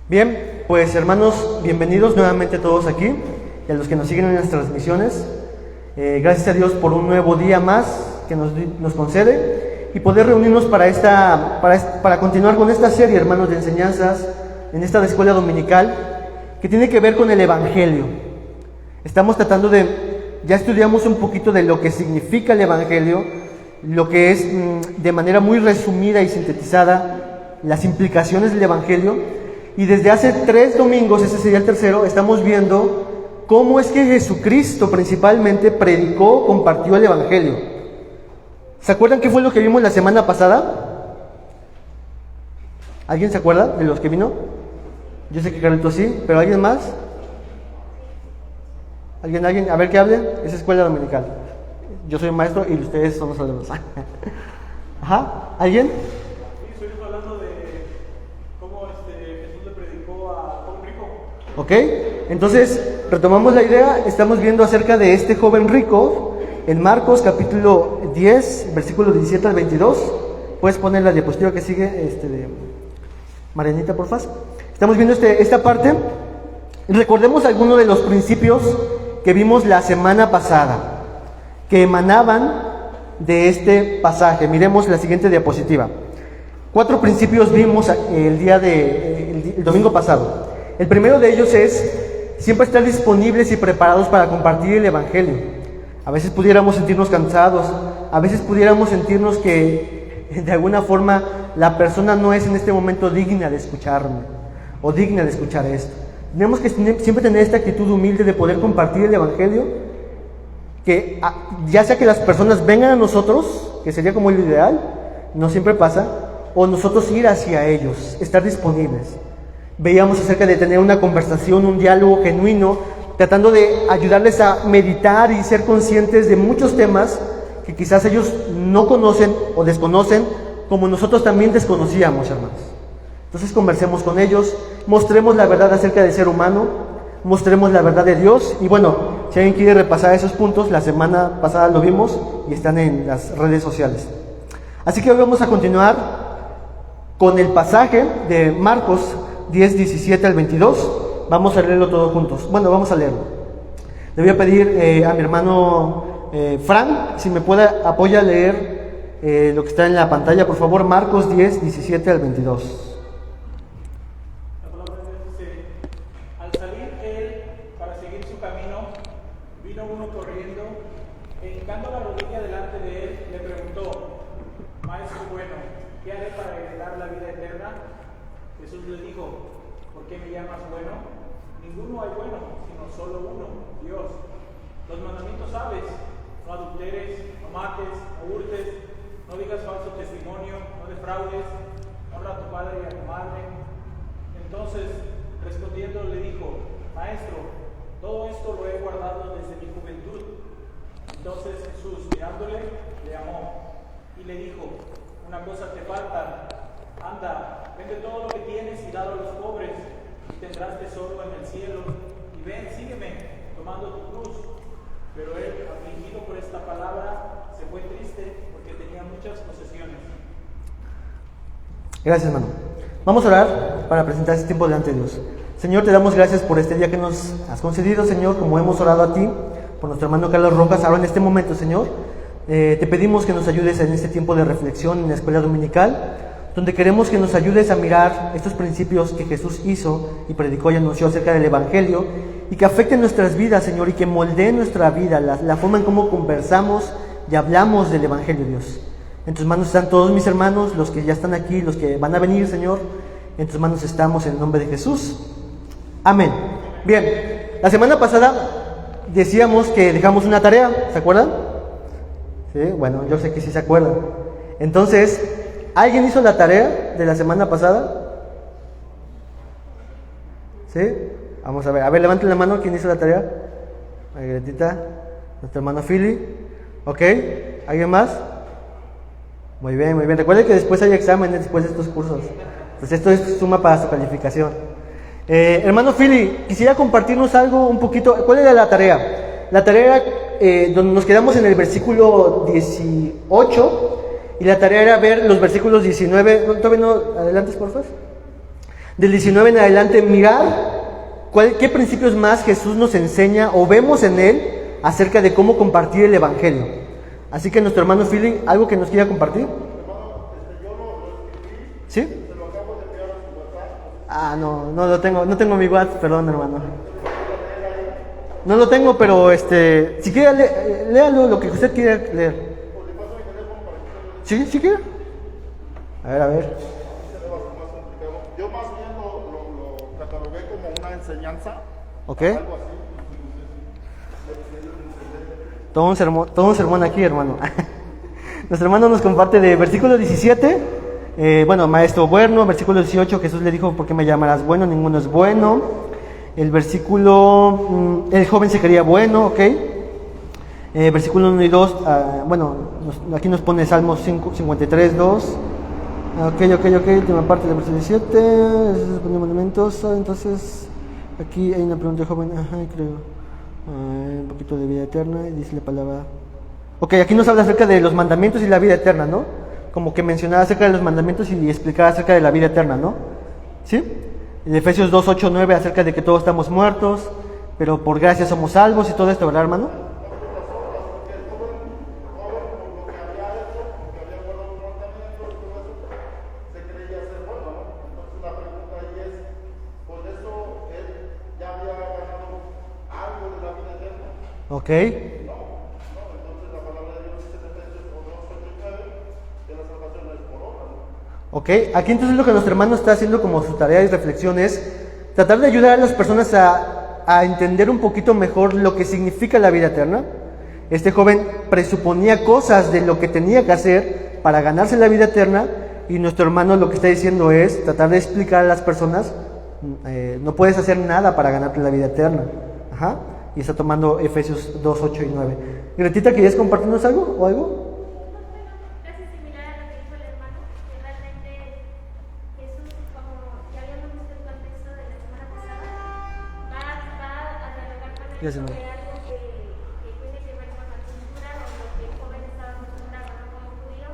Bien, pues hermanos, bienvenidos nuevamente todos aquí y a los que nos siguen en las transmisiones. Gracias a Dios por un nuevo día más que nos concede y poder reunirnos para continuar con esta serie, hermanos, de enseñanzas en esta escuela dominical que tiene que ver con el Evangelio. Estamos tratando ya estudiamos un poquito de lo que significa el Evangelio, lo que es de manera muy resumida y sintetizada las implicaciones del Evangelio. Y desde hace 3 domingos, ese sería el tercero, estamos viendo cómo es que Jesucristo principalmente predicó, compartió el Evangelio. ¿Se acuerdan qué fue lo que vimos la semana pasada? ¿Alguien se acuerda de los que vino? Yo sé que Carlito sí, pero ¿alguien más? ¿Alguien? A ver, que hable. Es escuela dominical. Yo soy maestro y ustedes son los alumnos. Ajá, ¿alguien? Ok, entonces retomamos la idea. Estamos viendo acerca de este joven rico en Marcos capítulo 10, versículo 17 al 22. Puedes poner la diapositiva que sigue, de Marianita, por favor. Estamos viendo esta parte. Recordemos algunos de los principios que vimos la semana pasada, que emanaban de este pasaje. Miremos la siguiente diapositiva. 4 principios vimos el domingo pasado. El primero de ellos es siempre estar disponibles y preparados para compartir el Evangelio. A veces pudiéramos sentirnos cansados, a veces pudiéramos sentirnos que de alguna forma la persona no es en este momento digna de escucharme o digna de escuchar esto. Tenemos que siempre tener esta actitud humilde de poder compartir el Evangelio, que ya sea que las personas vengan a nosotros, que sería como lo ideal, no siempre pasa, o nosotros ir hacia ellos, estar disponibles. Veíamos acerca de tener una conversación, un diálogo genuino, tratando de ayudarles a meditar y ser conscientes de muchos temas que quizás ellos no conocen o desconocen, como nosotros también desconocíamos, hermanos. Entonces conversemos con ellos, mostremos la verdad acerca del ser humano, mostremos la verdad de Dios. Y bueno, si alguien quiere repasar esos puntos, la semana pasada lo vimos y están en las redes sociales. Así que hoy vamos a continuar con el pasaje de Marcos 10, 17 al 22. Vamos a leerlo todos juntos. Bueno, vamos a leerlo. Le voy a pedir a mi hermano Frank, si me puede apoyar a leer lo que está en la pantalla, por favor. Marcos 10, 17 al 22. La palabra de Dios dice: al salir él para seguir su camino, vino uno corriendo, e hincando la rodilla delante de él, le preguntó: Maestro bueno, ¿qué haré para heredar la vida eterna? Jesús le dijo: ¿por qué me llamas bueno? Ninguno hay bueno, sino solo uno, Dios. Los mandamientos sabes: no adulteres, no mates, no hurtes, no digas falso testimonio, no defraudes, honra a tu padre y a tu madre. Entonces, respondiendo, le dijo: Maestro, todo esto lo he guardado desde mi juventud. Entonces Jesús, mirándole, le amó y le dijo: una cosa te falta. Anda, vende todo lo que tienes y dalo a los pobres, y tendrás tesoro en el cielo. Y ven, sígueme, tomando tu cruz. Pero él, afligido por esta palabra, se fue triste porque tenía muchas posesiones. Gracias, hermano. Vamos a orar para presentar este tiempo delante de Dios. Señor, te damos gracias por este día que nos has concedido, Señor, como hemos orado a ti, por nuestro hermano Carlos Rojas. Ahora en este momento, Señor, te pedimos que nos ayudes en este tiempo de reflexión en la escuela dominical, donde queremos que nos ayudes a mirar estos principios que Jesús hizo y predicó y anunció acerca del Evangelio, y que afecten nuestras vidas, Señor, y que moldeen nuestra vida, la forma en cómo conversamos y hablamos del Evangelio, Dios. En tus manos están todos mis hermanos, los que ya están aquí, los que van a venir, Señor. En tus manos estamos, en el nombre de Jesús. Amén. Bien, la semana pasada decíamos que dejamos una tarea, ¿se acuerdan? Sí, bueno, yo sé que sí se acuerdan. Entonces, ¿alguien hizo la tarea de la semana pasada? ¿Sí? Vamos a ver, levanten la mano, ¿quién hizo la tarea? Margaretita, nuestro hermano Philly. ¿Ok? ¿Alguien más? Muy bien, muy bien. Recuerden que después hay exámenes después de estos cursos. Pues esto suma para su calificación. Hermano Philly, quisiera compartirnos algo un poquito. ¿Cuál era la tarea? La tarea era donde nos quedamos en el versículo 18. Y la tarea era ver los versículos 19. ¿Todavía no? Adelantes, por favor. Del 19 en adelante, mirar qué principios más Jesús nos enseña o vemos en él acerca de cómo compartir el Evangelio. Así que nuestro hermano Philly, ¿algo que nos quiera compartir? ¿Sí? Ah, no lo tengo, no tengo mi WhatsApp, perdón, hermano. No lo tengo, pero si quiere, léalo lo que usted quiera leer. ¿Sí? ¿Sí quiere? A ver. Yo más bien lo catalogué como una enseñanza. Ok. Algo así. Todo un sermón aquí, hermano. Nuestro hermano nos comparte de versículo 17. Maestro bueno. Versículo 18, Jesús le dijo, ¿por qué me llamarás bueno? Ninguno es bueno. El versículo, el joven se creía bueno, ok. Versículo 1 y 2, aquí nos pone Salmos 53, 2. Ok, última parte del versículo 17, esos son monumentos. Entonces, aquí hay una pregunta de joven, creo. Un poquito de vida eterna, y dice la palabra. Ok, aquí nos habla acerca de los mandamientos y la vida eterna, ¿no? Como que mencionaba acerca de los mandamientos y explicaba acerca de la vida eterna, ¿no? ¿Sí? En Efesios 2, 8, 9, acerca de que todos estamos muertos, pero por gracia somos salvos y todo esto, ¿verdad, hermano? Ok. Entonces la palabra de Dios dice en Efesios 2:39 que la salvación es por obra, ¿no? Ok, aquí entonces lo que nuestro hermano está haciendo como su tarea y reflexión es tratar de ayudar a las personas a entender un poquito mejor lo que significa la vida eterna. Este joven presuponía cosas de lo que tenía que hacer para ganarse la vida eterna, y nuestro hermano lo que está diciendo es tratar de explicar a las personas, no puedes hacer nada para ganarte la vida eterna. Ajá. Y está tomando Efesios 2, 8 y 9. Gretita, ¿querías compartirnos algo o algo? Casi similar a lo que dijo el hermano, que realmente Jesús, como ya habíamos visto el contexto de la semana pasada, va a dialogar con él Gracias, sobre algo que tiene que ver con la cultura o lo que el joven estaba acostumbrado, ¿no? Como judío,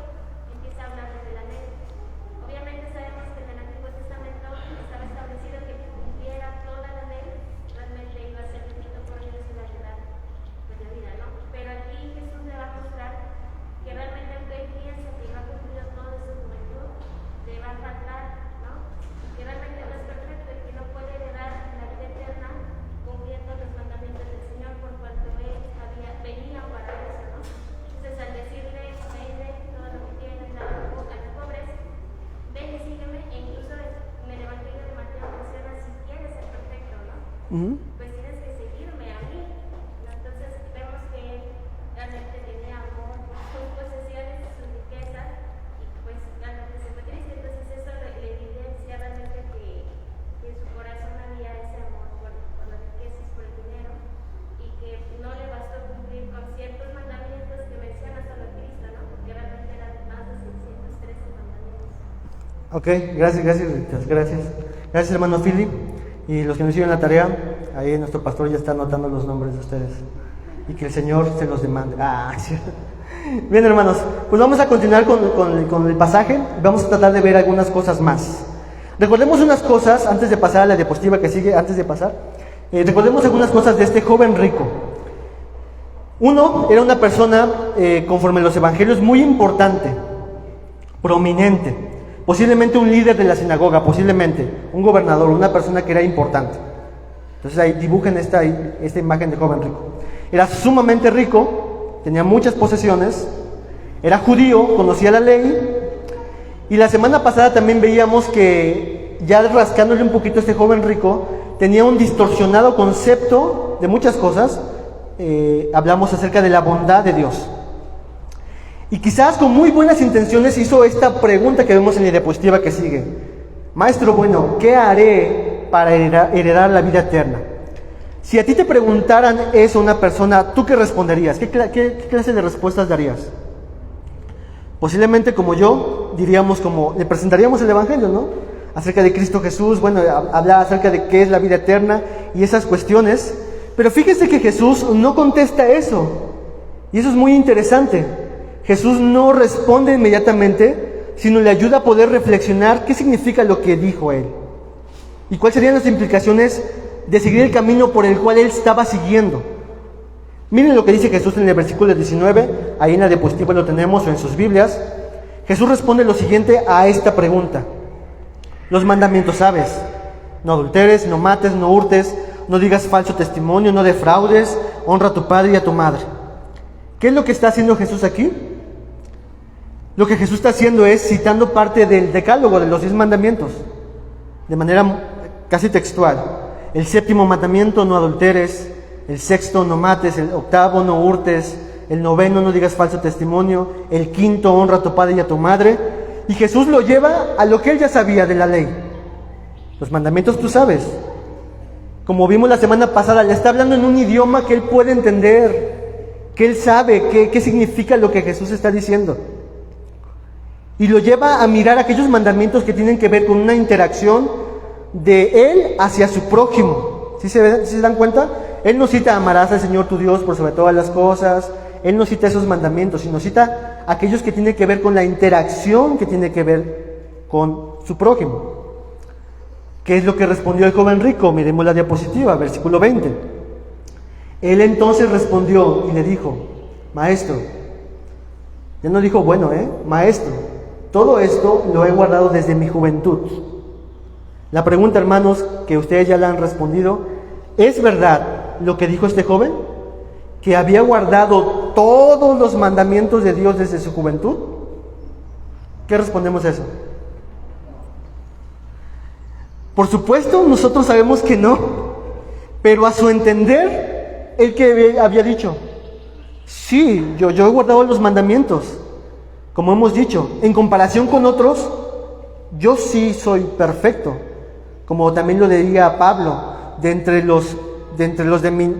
empieza a hablarle de la ley. Obviamente sabemos que en el Antiguo Testamento estaba establecido que cumpliera toda la ley, realmente iba a ser bendito por Dios y la verdad de la vida, ¿no? Pero aquí Jesús le va a mostrar que realmente aunque él piensa que no ha cumplido todo en su juventud, le va a faltar, ¿no? Que realmente no es perfecto y que no puede heredar la vida eterna cumpliendo los mandamientos del Señor, por cuanto él venía para eso, ¿no? Entonces al decirle, vende todo lo que tienes, a los pobres, ven y sígueme, e incluso en el Evangelio de Mateo menciona si quieres ser perfecto, ¿no? Pues tienes que seguirme a mí, ¿no? Entonces vemos que él realmente tenía amor por sus posesiones, sus riquezas, y pues realmente se fue triste. Entonces eso le evidencia realmente que en su corazón había ese amor por las riquezas, por el dinero, y que no le bastó cumplir con ciertos mandamientos que menciona solo Cristo, ¿no? Porque realmente eran más de 613 mandamientos. Ok, gracias hermano Philly. Y los que nos hicieron la tarea, ahí nuestro pastor ya está anotando los nombres de ustedes. Y que el Señor se los demande. Sí. Bien, hermanos, pues vamos a continuar con el pasaje. Vamos a tratar de ver algunas cosas más. Recordemos unas cosas, antes de pasar a la diapositiva que sigue, recordemos algunas cosas de este joven rico. Uno, era una persona, conforme a los evangelios, muy importante, prominente. Posiblemente un líder de la sinagoga, posiblemente un gobernador, una persona que era importante. Entonces ahí dibujen esta imagen de joven rico. Era sumamente rico, tenía muchas posesiones, era judío, conocía la ley. Y la semana pasada también veíamos que, ya rascándole un poquito a este joven rico, tenía un distorsionado concepto de muchas cosas. Hablamos acerca de la bondad de Dios. Y quizás con muy buenas intenciones hizo esta pregunta que vemos en la diapositiva que sigue. Maestro bueno, ¿qué haré para heredar la vida eterna? Si a ti te preguntaran eso una persona, ¿tú qué responderías? ¿Qué clase de respuestas darías? Posiblemente como yo, le presentaríamos el Evangelio, ¿no? Acerca de Cristo Jesús, hablar acerca de qué es la vida eterna y esas cuestiones. Pero fíjese que Jesús no contesta eso. Y eso es muy interesante. Jesús no responde inmediatamente, sino le ayuda a poder reflexionar qué significa lo que dijo él. ¿Y cuáles serían las implicaciones de seguir el camino por el cual él estaba siguiendo? Miren lo que dice Jesús en el versículo 19, ahí en la diapositiva lo tenemos o en sus Biblias. Jesús responde lo siguiente a esta pregunta. Los mandamientos sabes: no adulteres, no mates, no hurtes, no digas falso testimonio, no defraudes, honra a tu padre y a tu madre. ¿Qué es lo que está haciendo Jesús aquí? Lo que Jesús está haciendo es citando parte del decálogo de los 10 mandamientos, de manera casi textual. El 7º mandamiento: no adulteres. El 6º: no mates. El 8º: no hurtes. El 9º: no digas falso testimonio. El 5º: honra a tu padre y a tu madre. Y Jesús lo lleva a lo que él ya sabía de la ley. Los mandamientos tú sabes. Como vimos la semana pasada, le está hablando en un idioma que él puede entender, que él sabe qué significa lo que Jesús está diciendo. Y lo lleva a mirar aquellos mandamientos que tienen que ver con una interacción de él hacia su prójimo. ¿Sí se dan cuenta? Él no cita: amarás al Señor tu Dios por sobre todas las cosas. Él no cita esos mandamientos, sino cita aquellos que tienen que ver con la interacción que tiene que ver con su prójimo. ¿Qué es lo que respondió el joven rico? Miremos la diapositiva, versículo 20. Él entonces respondió y le dijo: maestro. Ya no dijo bueno, maestro, todo esto lo he guardado desde mi juventud. La pregunta, hermanos, que ustedes ya la han respondido: ¿es verdad lo que dijo este joven? ¿Que había guardado todos los mandamientos de Dios desde su juventud? ¿Qué respondemos a eso? Por supuesto, nosotros sabemos que no, pero a su entender, él que había dicho: sí, yo he guardado los mandamientos. Como hemos dicho, en comparación con otros, yo sí soy perfecto. Como también lo diría Pablo, de entre los de mi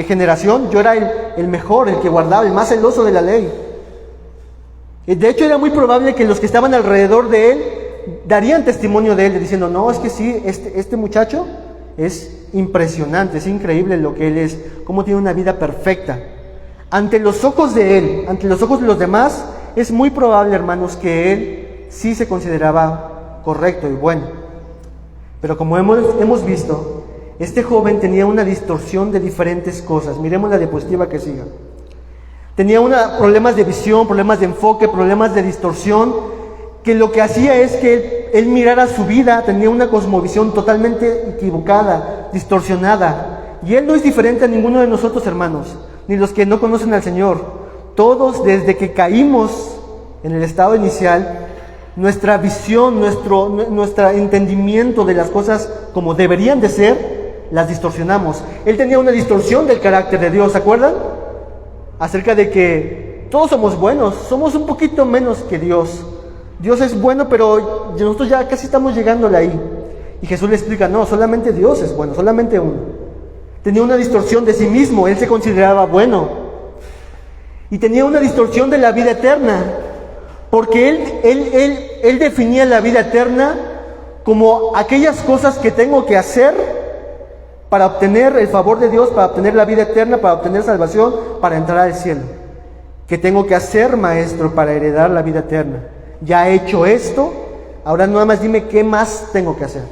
generación, yo era el mejor, el que guardaba, el más celoso de la ley. De hecho, era muy probable que los que estaban alrededor de él darían testimonio de él, diciendo: no, es que sí, este muchacho es impresionante, es increíble lo que él es, cómo tiene una vida perfecta. Ante los ojos de él, ante los ojos de los demás, es muy probable, hermanos, que él sí se consideraba correcto y bueno. Pero como hemos visto, este joven tenía una distorsión de diferentes cosas. Miremos la diapositiva que siga. Tenía problemas de visión, problemas de enfoque, problemas de distorsión, que lo que hacía es que él mirara su vida, tenía una cosmovisión totalmente equivocada, distorsionada. Y él no es diferente a ninguno de nosotros, hermanos, ni los que no conocen al Señor. Todos, desde que caímos en el estado inicial, nuestra visión, nuestro entendimiento de las cosas como deberían de ser, las distorsionamos. Él tenía una distorsión del carácter de Dios, ¿se acuerdan? Acerca de que todos somos buenos, somos un poquito menos que Dios. Dios es bueno, pero nosotros ya casi estamos llegándole ahí. Y Jesús le explica: no, solamente Dios es bueno, solamente uno. Tenía una distorsión de sí mismo, él se consideraba bueno. Y tenía una distorsión de la vida eterna, porque él definía la vida eterna como aquellas cosas que tengo que hacer para obtener el favor de Dios, para obtener la vida eterna, para obtener salvación, para entrar al cielo. ¿Qué tengo que hacer, maestro, para heredar la vida eterna? Ya he hecho esto, ahora nada más dime qué más tengo que hacer.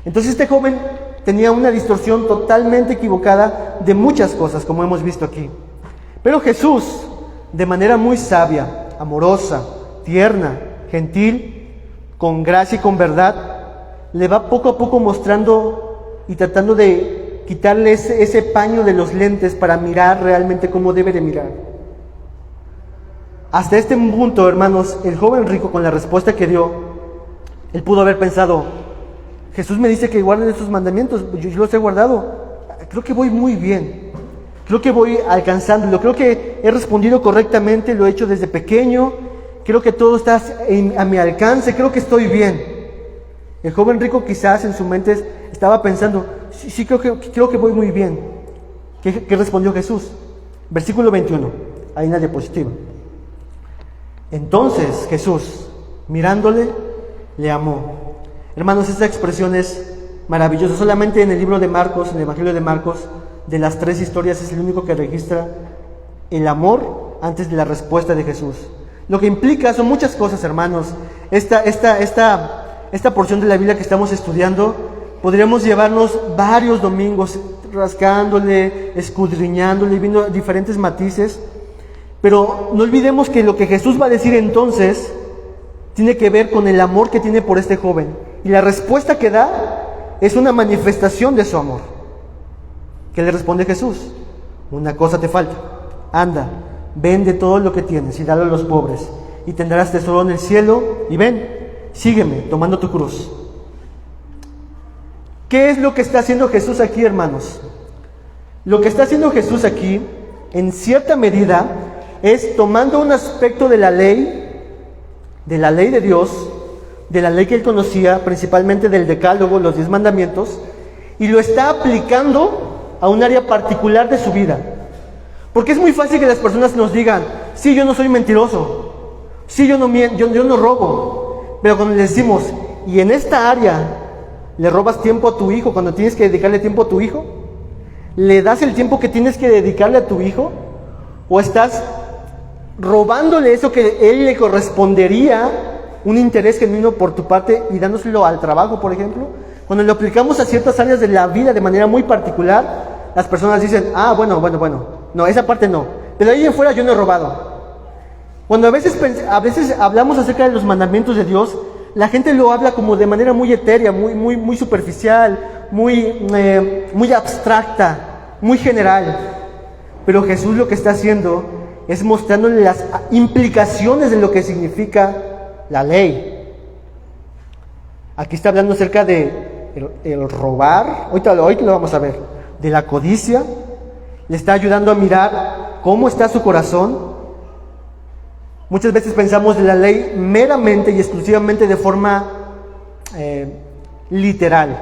Entonces este joven tenía una distorsión totalmente equivocada de muchas cosas, como hemos visto aquí. Pero Jesús, de manera muy sabia, amorosa, tierna, gentil, con gracia y con verdad, le va poco a poco mostrando y tratando de quitarle ese paño de los lentes para mirar realmente como debe de mirar. Hasta este punto, hermanos, el joven rico, con la respuesta que dio, él pudo haber pensado: Jesús me dice que guarden estos mandamientos, yo los he guardado, creo que voy muy bien, creo que voy alcanzándolo, creo que he respondido correctamente, lo he hecho desde pequeño, creo que todo está a mi alcance, creo que estoy bien. El joven rico quizás en su mente estaba pensando: sí, creo que voy muy bien. ¿Qué respondió Jesús? Versículo 21, ahí en la diapositiva. Entonces Jesús, mirándole, le amó. Hermanos, esta expresión es maravillosa. Solamente en el libro de Marcos, en el Evangelio de Marcos, de las 3 historias, es el único que registra el amor antes de la respuesta de Jesús. Lo que implica son muchas cosas, hermanos. Esta porción de la Biblia que estamos estudiando podríamos llevarnos varios domingos rascándole, escudriñándole, viendo diferentes matices, pero no olvidemos que lo que Jesús va a decir entonces tiene que ver con el amor que tiene por este joven, y la respuesta que da es una manifestación de su amor. ¿Qué le responde Jesús? Una cosa te falta, anda, vende todo lo que tienes y dalo a los pobres, y tendrás tesoro en el cielo, y ven, sígueme tomando tu cruz. ¿Qué es lo que está haciendo Jesús aquí, hermanos? Lo que está haciendo Jesús aquí, en cierta medida, es tomando un aspecto de la ley de Dios, de la ley que él conocía, principalmente del decálogo, los 10 mandamientos, y lo está aplicando a un área particular de su vida. Porque es muy fácil que las personas nos digan, sí, yo no soy mentiroso, sí, yo no miento, yo no robo, pero cuando le decimos, y en esta área le robas tiempo a tu hijo cuando tienes que dedicarle tiempo a tu hijo, ¿le das el tiempo que tienes que dedicarle a tu hijo? ¿O estás robándole eso que él le correspondería, un interés genuino por tu parte, y dándoselo al trabajo, por ejemplo? Cuando lo aplicamos a ciertas áreas de la vida de manera muy particular, las personas dicen, bueno, no, esa parte no, pero ahí en fuera yo no he robado. Cuando a veces hablamos acerca de los mandamientos de Dios, la gente lo habla como de manera muy etérea, muy superficial, muy abstracta, muy general. Pero Jesús lo que está haciendo es mostrándole las implicaciones de lo que significa la ley. Aquí está hablando acerca de el robar, ahorita lo vamos a ver, de la codicia. Le está ayudando a mirar cómo está su corazón. Muchas veces pensamos de la ley meramente y exclusivamente de forma literal.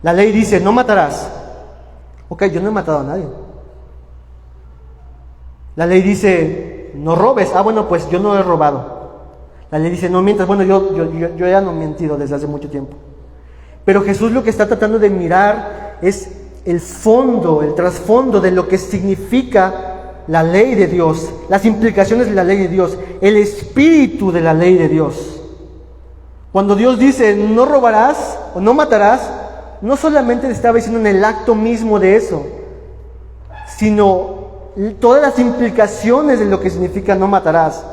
La ley dice, no matarás. Ok, yo no he matado a nadie. La ley dice, no robes. Bueno, pues yo no he robado. La ley dice, no mientas. Bueno, yo ya no he mentido desde hace mucho tiempo. Pero Jesús lo que está tratando de mirar es el fondo, el trasfondo de lo que significa la ley de Dios, las implicaciones de la ley de Dios, el espíritu de la ley de Dios. Cuando Dios dice, no robarás o no matarás, no solamente le estaba diciendo en el acto mismo de eso, sino todas las implicaciones de lo que significa no matarás.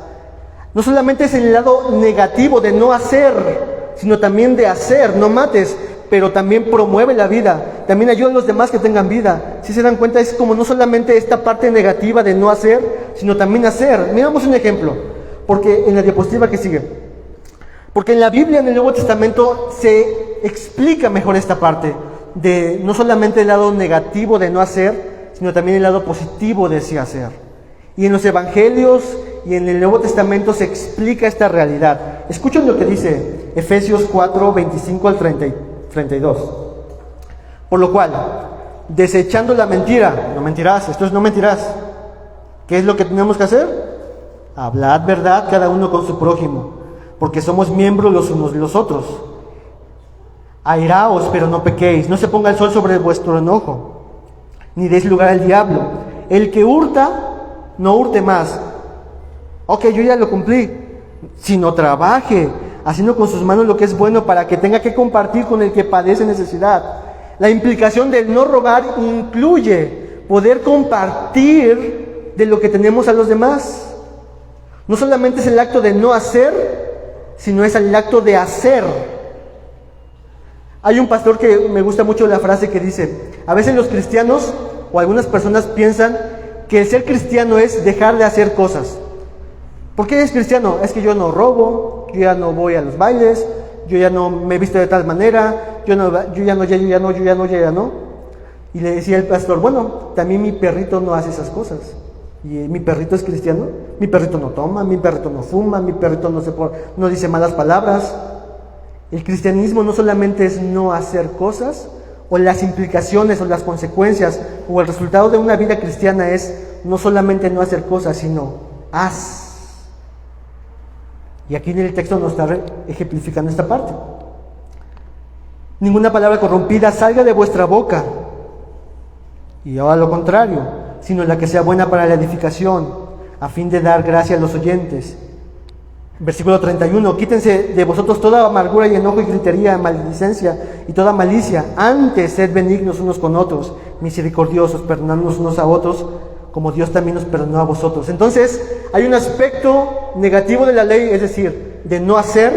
No solamente es el lado negativo de no hacer, sino también de hacer, no mates, pero también promueve la vida, también ayuda a los demás que tengan vida. Si se dan cuenta, es como no solamente esta parte negativa de no hacer, sino también hacer. Miramos un ejemplo, porque en la diapositiva que sigue, porque en la Biblia, en el Nuevo Testamento, se explica mejor esta parte de no solamente el lado negativo de no hacer, sino también el lado positivo de sí hacer. Y en los Evangelios y en el Nuevo Testamento se explica esta realidad. Escuchen lo que dice Efesios 4, 25 al 32. Por lo cual, desechando la mentira, no mentirás, esto es no mentirás. ¿Qué es lo que tenemos que hacer? Hablad verdad cada uno con su prójimo, porque somos miembros los unos de los otros. Airaos, pero no pequéis, no se ponga el sol sobre vuestro enojo, ni deis lugar al diablo. El que hurta, no hurte más. Ok, yo ya lo cumplí. Sino trabaje, haciendo con sus manos lo que es bueno, para que tenga que compartir con el que padece necesidad. La implicación del no robar incluye poder compartir de lo que tenemos a los demás. No solamente es el acto de no hacer, sino es el acto de hacer. Hay un pastor que me gusta mucho la frase que dice, a veces los cristianos o algunas personas piensan que el ser cristiano es dejar de hacer cosas. ¿Por qué eres cristiano? Es que yo no robo, yo ya no voy a los bailes, yo ya no me visto de tal manera, yo ya no. Y le decía el pastor, bueno, también mi perrito no hace esas cosas. Y mi perrito es cristiano, mi perrito no toma, mi perrito no fuma, mi perrito no dice malas palabras. El cristianismo no solamente es no hacer cosas, o las implicaciones o las consecuencias o el resultado de una vida cristiana es no solamente no hacer cosas, sino haz. Y aquí en el texto nos está ejemplificando esta parte. Ninguna palabra corrompida salga de vuestra boca, y ahora lo contrario, sino la que sea buena para la edificación, a fin de dar gracia a los oyentes. Versículo 31, quítense de vosotros toda amargura y enojo y gritería, maledicencia y toda malicia. Antes sed benignos unos con otros, misericordiosos, perdonándonos unos a otros, como Dios también nos perdonó a vosotros. Entonces, hay un aspecto negativo de la ley, es decir, de no hacer,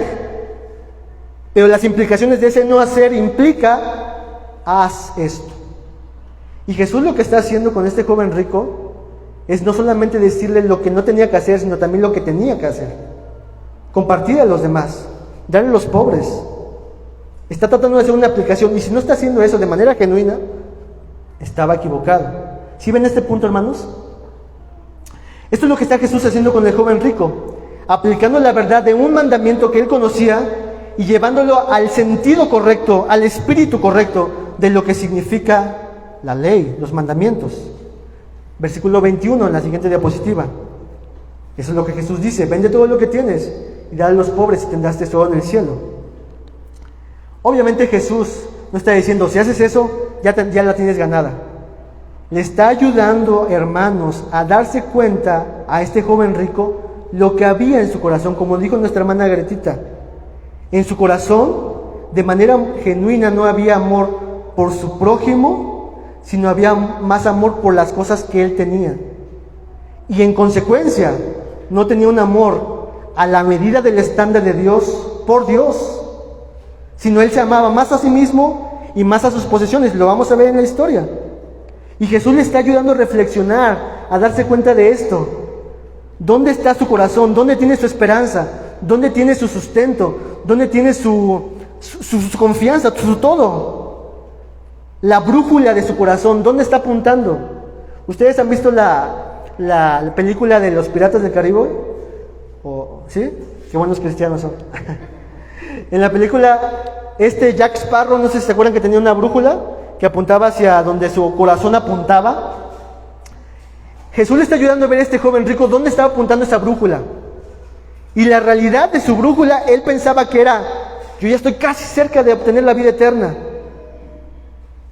pero las implicaciones de ese no hacer implica, haz esto. Y Jesús lo que está haciendo con este joven rico es no solamente decirle lo que no tenía que hacer, sino también lo que tenía que hacer. Compartir a los demás, darle a los pobres. Está tratando de hacer una aplicación, y si no está haciendo eso de manera genuina, estaba equivocado. ¿Sí ven este punto, hermanos? Esto es lo que está Jesús haciendo con el joven rico, aplicando la verdad de un mandamiento que él conocía y llevándolo al sentido correcto, al espíritu correcto de lo que significa la ley, los mandamientos. Versículo 21 en la siguiente diapositiva. Eso es lo que Jesús dice: vende todo lo que tienes y dale a los pobres y tendrás tesoro en el cielo. Obviamente Jesús no está diciendo, si haces eso, ya la tienes ganada. Le está ayudando, hermanos, a darse cuenta a este joven rico lo que había en su corazón, como dijo nuestra hermana Gretita. En su corazón, de manera genuina, no había amor por su prójimo, sino había más amor por las cosas que él tenía. Y en consecuencia, no tenía un amor a la medida del estándar de Dios, por Dios, sino él se amaba más a sí mismo y más a sus posesiones. Lo vamos a ver en la historia. Y Jesús le está ayudando a reflexionar, a darse cuenta de esto. ¿Dónde está su corazón? ¿Dónde tiene su esperanza? ¿Dónde tiene su sustento? ¿Dónde tiene su confianza, su todo? La brújula de su corazón, ¿dónde está apuntando? ¿Ustedes han visto la película de los Piratas del Caribe? ¿Sí? Qué buenos cristianos son. En la película, Jack Sparrow, no sé si se acuerdan que tenía una brújula que apuntaba hacia donde su corazón apuntaba. Jesús le está ayudando a ver a este joven rico dónde estaba apuntando esa brújula. Y la realidad de su brújula, él pensaba que era, yo ya estoy casi cerca de obtener la vida eterna.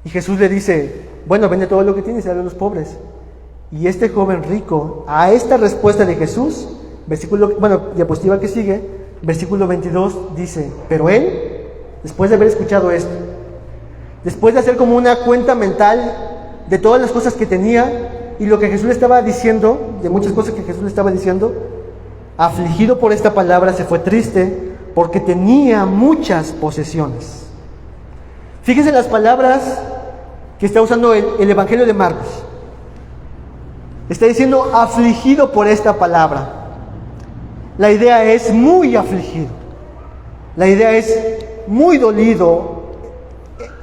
Y Jesús le dice, bueno, vende todo lo que tienes y dale a los pobres. Y este joven rico, a esta respuesta de Jesús, diapositiva que sigue, versículo 22 dice, pero él, después de haber escuchado esto, después de hacer como una cuenta mental de todas las cosas que tenía y lo que Jesús le estaba diciendo, de muchas cosas que Jesús le estaba diciendo, afligido por esta palabra, se fue triste porque tenía muchas posesiones. Fíjense las palabras que está usando el Evangelio de Marcos. Está diciendo afligido por esta palabra. La idea es muy afligido. La idea es muy dolido.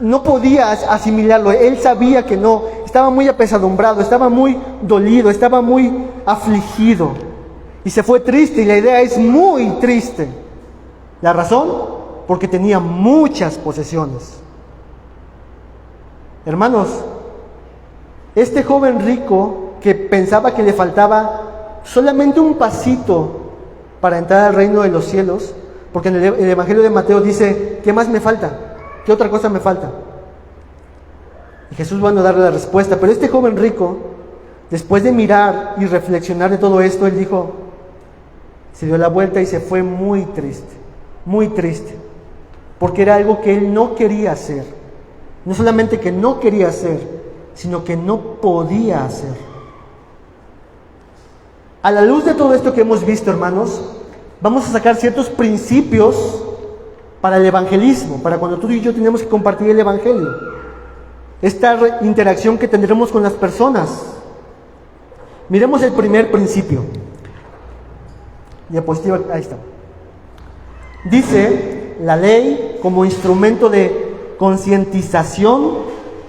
No podía asimilarlo. Él sabía que no. Estaba muy apesadumbrado, estaba muy dolido, estaba muy afligido. Y se fue triste. Y la idea es muy triste. ¿La razón? Porque tenía muchas posesiones. Hermanos, este joven rico que pensaba que le faltaba solamente un pasito para entrar al reino de los cielos, porque en el Evangelio de Mateo dice, ¿qué más me falta? ¿Qué otra cosa me falta? Y Jesús va a darle la respuesta, pero este joven rico, después de mirar y reflexionar de todo esto, él dijo, se dio la vuelta y se fue muy triste, porque era algo que él no quería hacer. No solamente que no quería hacer, sino que no podía hacer. A la luz de todo esto que hemos visto, hermanos, vamos a sacar ciertos principios para el evangelismo, para cuando tú y yo tenemos que compartir el evangelio. Esta interacción que tendremos con las personas. Miremos el primer principio. Diapositiva, ahí está. Dice, la ley como instrumento de concientización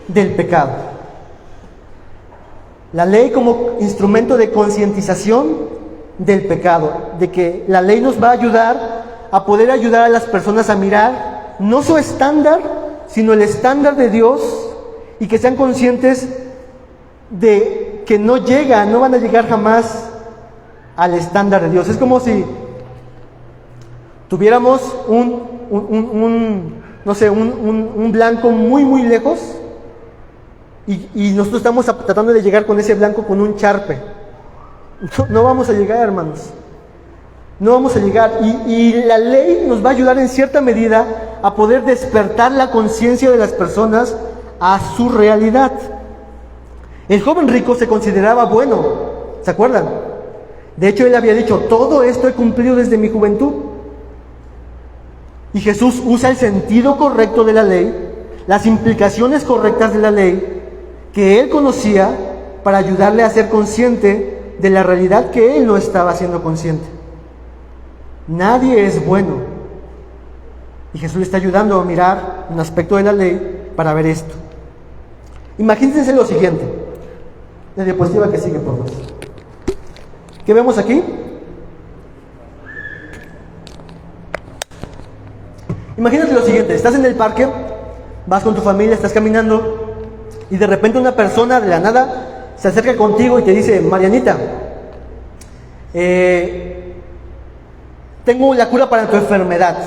del pecado. La ley como instrumento de concientización del pecado, de que la ley nos va a ayudar a poder ayudar a las personas a mirar no su estándar, sino el estándar de Dios, y que sean conscientes de que no van a llegar jamás al estándar de Dios. Es como si tuviéramos un blanco muy lejos y nosotros estamos tratando de llegar con ese blanco con un charpe. No vamos a llegar, hermanos. No vamos a llegar. Y la ley nos va a ayudar en cierta medida a poder despertar la conciencia de las personas a su realidad. El joven rico se consideraba bueno, ¿se acuerdan? De hecho, él había dicho, todo esto he cumplido desde mi juventud. Y Jesús usa el sentido correcto de la ley, las implicaciones correctas de la ley que él conocía para ayudarle a ser consciente de la realidad que él no estaba siendo consciente. Nadie es bueno. Y Jesús le está ayudando a mirar un aspecto de la ley para ver esto. Imagínense lo siguiente. La diapositiva que sigue, por favor. ¿Qué vemos aquí? Imagínate lo siguiente. Estás en el parque, vas con tu familia, estás caminando y de repente una persona de la nada se acerca contigo y te dice, Marianita, tengo la cura para tu enfermedad.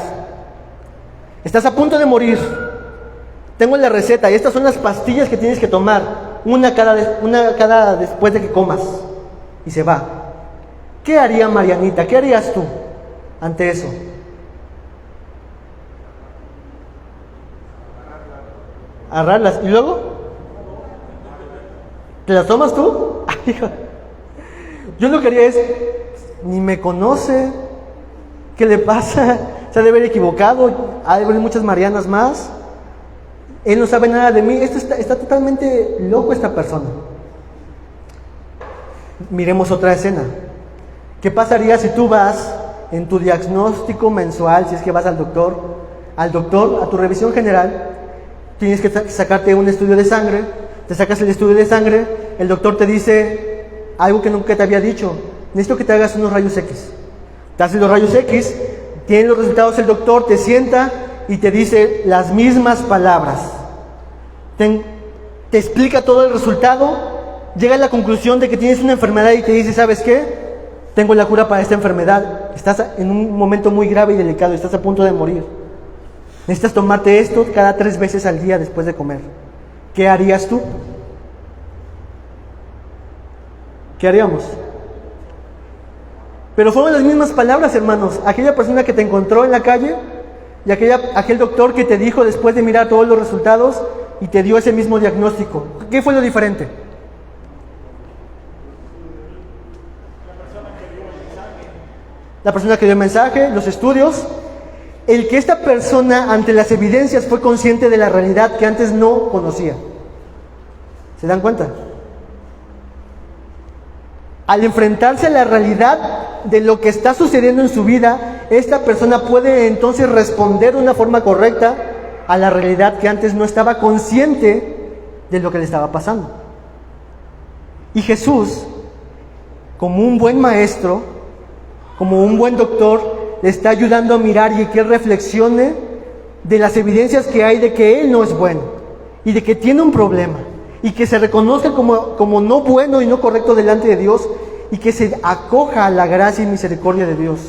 Estás a punto de morir. Tengo la receta y estas son las pastillas que tienes que tomar, una cada después de que comas. Y se va. ¿Qué haría Marianita? ¿Qué harías tú ante eso? Agarrarlas. ¿Y luego? ¿Te las tomas tú? Yo lo que haría es, ni me conoce, ¿qué le pasa? Se ha de haber equivocado, ha de haber muchas Marianas más. Él no sabe nada de mí. Está totalmente loco esta persona. Miremos otra escena. ¿Qué pasaría si tú vas en tu diagnóstico mensual, si es que vas al doctor, a tu revisión general, tienes que sacarte un estudio de sangre, te sacas el estudio de sangre, el doctor te dice algo que nunca te había dicho, necesito que te hagas unos rayos X. Te haces los rayos X, tienen los resultados el doctor, te sienta y te dice las mismas palabras. Te explica todo el resultado, llega a la conclusión de que tienes una enfermedad y te dice, ¿sabes qué? Tengo la cura para esta enfermedad. Estás en un momento muy grave y delicado, estás a punto de morir. Necesitas tomarte esto cada 3 veces al día después de comer. ¿Qué harías tú? ¿Qué haríamos? Pero fueron las mismas palabras, hermanos. Aquella persona que te encontró en la calle y aquel doctor que te dijo después de mirar todos los resultados y te dio ese mismo diagnóstico. ¿Qué fue lo diferente? La persona que dio el mensaje, los estudios. El que esta persona ante las evidencias fue consciente de la realidad que antes no conocía. ¿Se dan cuenta? Al enfrentarse a la realidad de lo que está sucediendo en su vida, esta persona puede entonces responder de una forma correcta a la realidad que antes no estaba consciente de lo que le estaba pasando. Y Jesús, como un buen maestro, como un buen doctor, le está ayudando a mirar y que él reflexione de las evidencias que hay de que él no es bueno y de que tiene un problema y que se reconozca como no bueno y no correcto delante de Dios y que se acoja a la gracia y misericordia de Dios.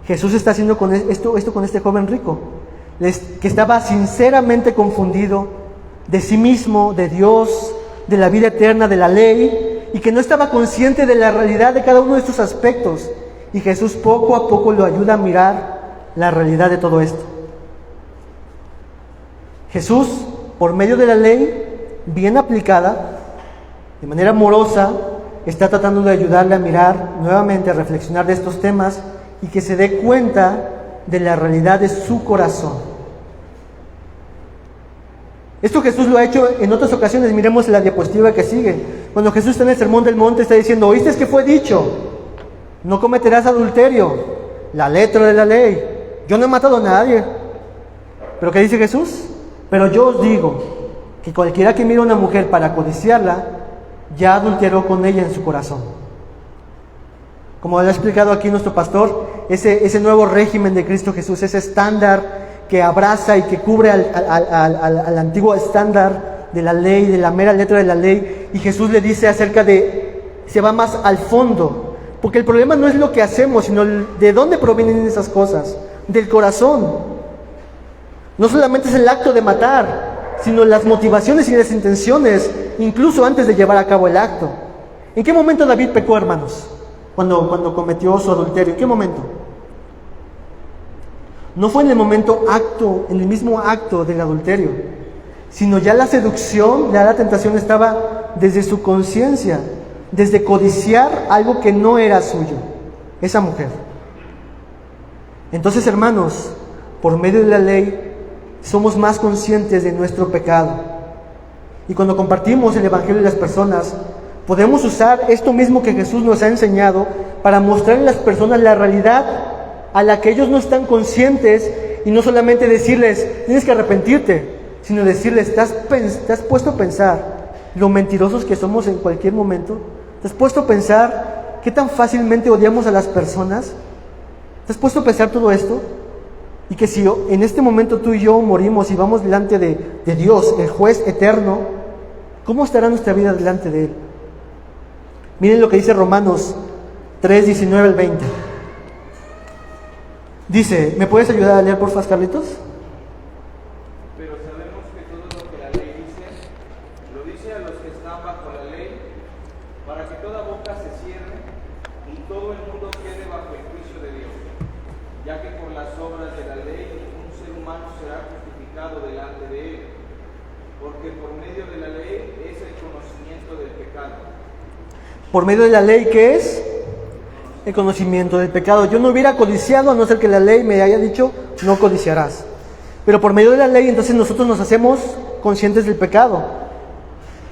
Jesús está haciendo esto con este joven rico, que estaba sinceramente confundido de sí mismo, de Dios, de la vida eterna, de la ley, y que no estaba consciente de la realidad de cada uno de estos aspectos. Y Jesús poco a poco lo ayuda a mirar la realidad de todo esto. Jesús, por medio de la ley, bien aplicada, de manera amorosa, está tratando de ayudarle a mirar nuevamente, a reflexionar de estos temas y que se dé cuenta de la realidad de su corazón. Esto Jesús lo ha hecho en otras ocasiones. Miremos la diapositiva que sigue. Cuando Jesús está en el Sermón del Monte, está diciendo, ¿oíste que fue dicho? No cometerás adulterio, la letra de la ley. Yo no he matado a nadie. ¿Pero qué dice Jesús? Pero yo os digo que cualquiera que mire a una mujer para codiciarla, ya adulteró con ella en su corazón. Como lo ha explicado aquí nuestro pastor, ese nuevo régimen de Cristo Jesús, ese estándar que abraza y que cubre al antiguo estándar de la ley, de la mera letra de la ley. Y Jesús le dice acerca se va más al fondo. Porque el problema no es lo que hacemos, sino de dónde provienen esas cosas. Del corazón. No solamente es el acto de matar, sino las motivaciones y las intenciones, incluso antes de llevar a cabo el acto. ¿En qué momento David pecó, hermanos? cuando cometió su adulterio. ¿En qué momento? No fue en el en el mismo acto del adulterio, sino ya la seducción, ya la tentación estaba desde su conciencia, desde codiciar algo que no era suyo, esa mujer. Entonces, hermanos, por medio de la ley somos más conscientes de nuestro pecado. Y cuando compartimos el Evangelio de las personas, podemos usar esto mismo que Jesús nos ha enseñado para mostrarle a las personas la realidad a la que ellos no están conscientes, y no solamente decirles, tienes que arrepentirte, sino decirles, ¿te has puesto a pensar lo mentirosos que somos en cualquier momento? ¿Te has puesto a pensar qué tan fácilmente odiamos a las personas? ¿Te has puesto a pensar todo esto? Y que si en este momento tú y yo morimos y vamos delante de Dios, el juez eterno, ¿cómo estará nuestra vida delante de Él? Miren lo que dice Romanos 3, 19 al 20. Dice, ¿me puedes ayudar a leer, por favor, Carlitos? Pero sabemos que todo lo que la ley dice, lo dice a los que están bajo la ley, para que toda boca se cierre y todo el mundo quede bajo el juicio de Dios, ya que por las obras de la ley ningún ser humano será justificado delante de Él, porque por medio de la ley es el conocimiento del pecado. ¿Por medio de la ley qué es? El conocimiento del pecado. Yo no hubiera codiciado a no ser que la ley me haya dicho, no codiciarás. Pero por medio de la ley, entonces nosotros nos hacemos conscientes del pecado.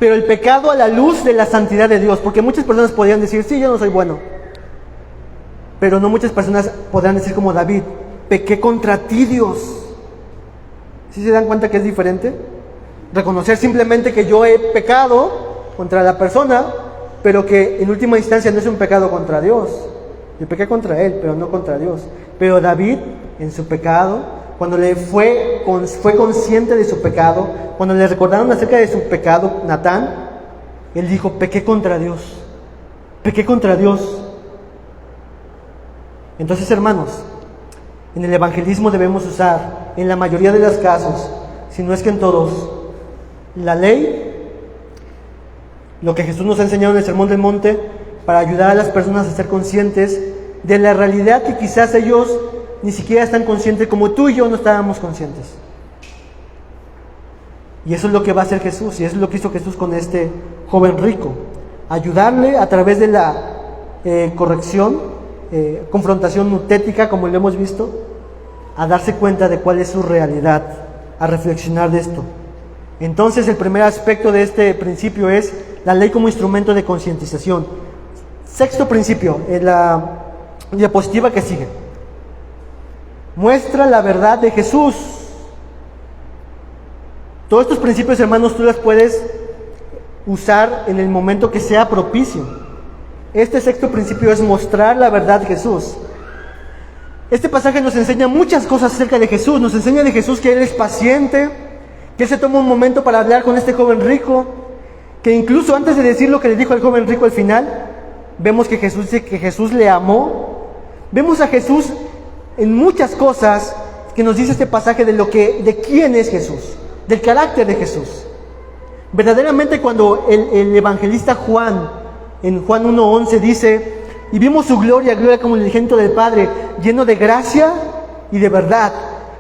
Pero el pecado a la luz de la santidad de Dios. Porque muchas personas podrían decir, sí, yo no soy bueno. Pero no muchas personas podrán decir como David, pequé contra ti, Dios. ¿Sí se dan cuenta que es diferente? Reconocer simplemente que yo he pecado contra la persona, pero que en última instancia no es un pecado contra Dios. Yo pequé contra él, pero no contra Dios. Pero David, en su pecado, cuando fue consciente de su pecado, cuando le recordaron acerca de su pecado, Natán, él dijo, pequé contra Dios. Pequé contra Dios. Entonces, hermanos, en el evangelismo debemos usar, en la mayoría de los casos, si no es que en todos, la ley, lo que Jesús nos ha enseñado en el Sermón del Monte, para ayudar a las personas a ser conscientes de la realidad que quizás ellos ni siquiera están conscientes, como tú y yo no estábamos conscientes. Y eso es lo que va a hacer Jesús, y eso es lo que hizo Jesús con este joven rico. Ayudarle a través de la confrontación nutética, como lo hemos visto, a darse cuenta de cuál es su realidad, a reflexionar de esto. Entonces, el primer aspecto de este principio es la ley como instrumento de concientización. Sexto principio, en la diapositiva que sigue. Muestra la verdad de Jesús. Todos estos principios, hermanos, tú los puedes usar en el momento que sea propicio. Este sexto principio es mostrar la verdad de Jesús. Este pasaje nos enseña muchas cosas acerca de Jesús. Nos enseña de Jesús que Él es paciente, que Él se toma un momento para hablar con este joven rico, que incluso antes de decir lo que le dijo al joven rico al final, vemos que Jesús dice que Jesús le amó. Vemos a Jesús en muchas cosas que nos dice este pasaje de quién es Jesús, del carácter de Jesús. Verdaderamente, cuando el evangelista Juan, en Juan 1:11 dice, y vimos su gloria como el unigénito del Padre, lleno de gracia y de verdad.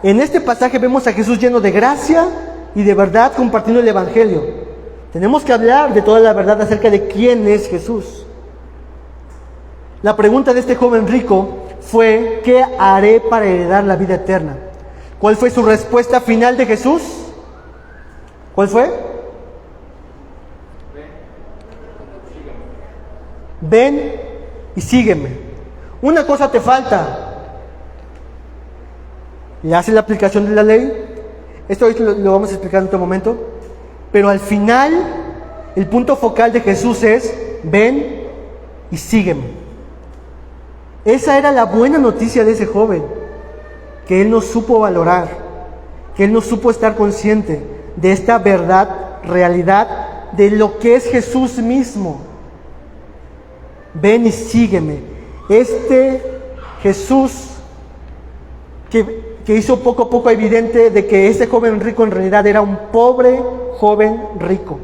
En este pasaje vemos a Jesús lleno de gracia y de verdad, compartiendo el evangelio. Tenemos que hablar de toda la verdad acerca de quién es Jesús. La pregunta de este joven rico fue, ¿qué haré para heredar la vida eterna? ¿Cuál fue su respuesta final de Jesús? ¿Cuál fue? Ven y sígueme. Una cosa te falta. Le hace la aplicación de la ley. Esto hoy lo vamos a explicar en otro momento. Pero al final, el punto focal de Jesús es, ven y sígueme. Esa era la buena noticia de ese joven, que él no supo valorar, que él no supo estar consciente de esta verdad, realidad, de lo que es Jesús mismo. Ven y sígueme. Este Jesús que hizo poco a poco evidente de que ese joven rico en realidad era un pobre joven rico.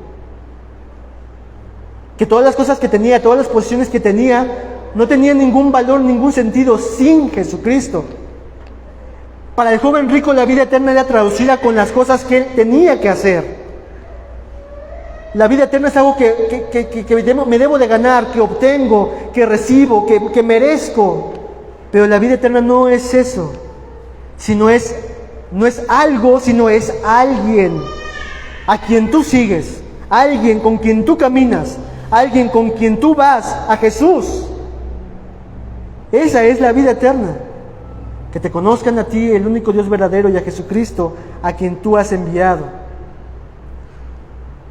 Que todas las cosas que tenía, todas las posiciones que tenía, no tenía ningún valor, ningún sentido sin Jesucristo. Para el joven rico la vida eterna era traducida con las cosas que él tenía que hacer. La vida eterna es algo que me debo de ganar, que obtengo, que recibo, que merezco. Pero la vida eterna no es eso, no es algo, sino es alguien a quien tú sigues, alguien con quien tú caminas, alguien con quien tú vas, a Jesús. Esa es la vida eterna, que te conozcan a ti, el único Dios verdadero, y a Jesucristo, a quien tú has enviado.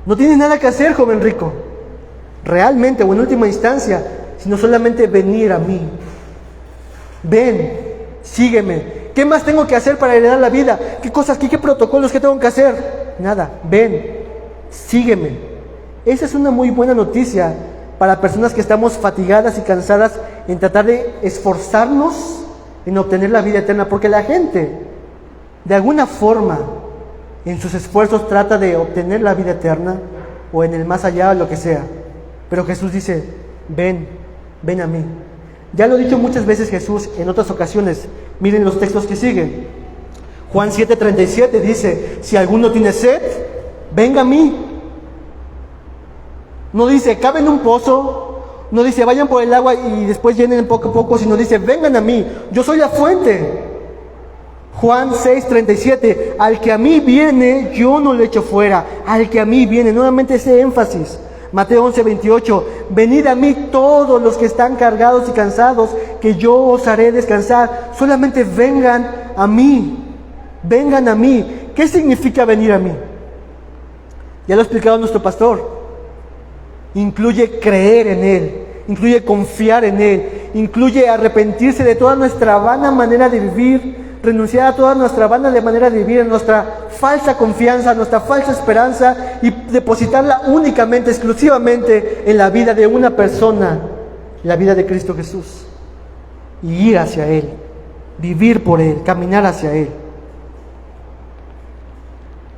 No tienes nada que hacer, joven rico, realmente, o en última instancia, sino solamente venir a mí. Ven, sígueme. ¿Qué más tengo que hacer para heredar la vida? ¿Qué cosas, qué protocolos que tengo que hacer? Nada, ven, sígueme. Esa es una muy buena noticia para personas que estamos fatigadas y cansadas en tratar de esforzarnos en obtener la vida eterna, porque la gente, de alguna forma, en sus esfuerzos trata de obtener la vida eterna, o en el más allá, o lo que sea. Pero Jesús dice, ven a mí. Ya lo ha dicho muchas veces Jesús en otras ocasiones. Miren los textos que siguen. Juan 7:37 dice, si alguno tiene sed, venga a mí. No dice, caben en un pozo. No dice, vayan por el agua y después llenen poco a poco, sino dice, vengan a mí, yo soy la fuente. Juan 6:37, al que a mí viene, yo no le echo fuera. Al que a mí viene, nuevamente ese énfasis. Mateo 11:28, venid a mí todos los que están cargados y cansados, que yo os haré descansar. Solamente vengan a mí, vengan a mí. ¿Qué significa venir a mí? Ya lo ha explicado nuestro pastor. Incluye creer en Él, incluye confiar en Él, incluye arrepentirse de toda nuestra vana manera de vivir, renunciar a toda nuestra vana de manera de vivir, nuestra falsa confianza, nuestra falsa esperanza, y depositarla únicamente, exclusivamente en la vida de una persona, la vida de Cristo Jesús, y ir hacia Él, vivir por Él, caminar hacia Él.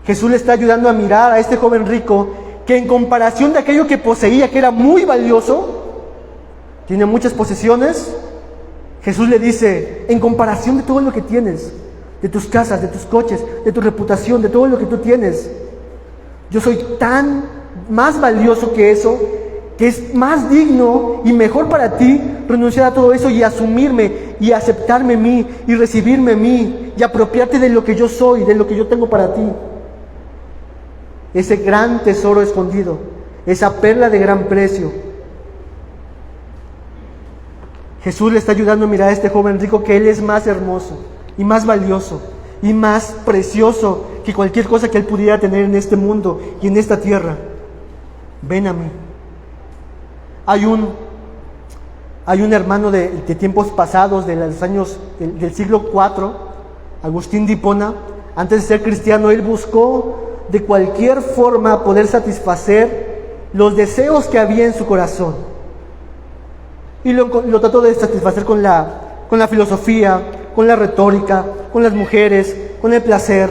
Jesús le está ayudando a mirar a este joven rico que, en comparación de aquello que poseía, que era muy valioso, tiene muchas posesiones. Jesús le dice, en comparación de todo lo que tienes, de tus casas, de tus coches, de tu reputación, de todo lo que tú tienes, yo soy tan más valioso que eso, que es más digno y mejor para ti renunciar a todo eso y asumirme y aceptarme a mí y recibirme a mí y apropiarte de lo que yo soy, de lo que yo tengo para ti. Ese gran tesoro escondido, esa perla de gran precio. Jesús le está ayudando a mirar a este joven rico que él es más hermoso y más valioso y más precioso que cualquier cosa que él pudiera tener en este mundo y en esta tierra. Ven a mí. Hay un hermano de tiempos pasados, de los años del siglo IV, Agustín de Hipona. Antes de ser cristiano, él buscó de cualquier forma poder satisfacer los deseos que había en su corazón. Y lo trató de satisfacer con la filosofía, con la retórica, con las mujeres, con el placer,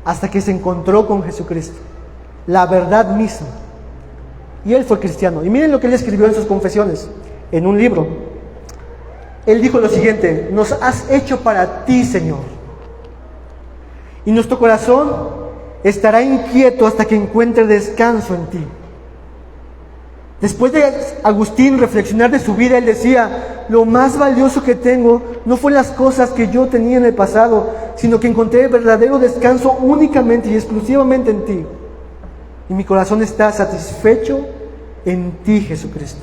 hasta que se encontró con Jesucristo, la verdad misma. Y él fue cristiano. Y miren lo que él escribió en sus confesiones, en un libro. Él dijo lo siguiente: nos has hecho para ti, Señor, y nuestro corazón estará inquieto hasta que encuentre descanso en ti. Después de Agustín reflexionar de su vida, él decía: lo más valioso que tengo no fue las cosas que yo tenía en el pasado, sino que encontré verdadero descanso únicamente y exclusivamente en ti. Y mi corazón está satisfecho en ti, Jesucristo.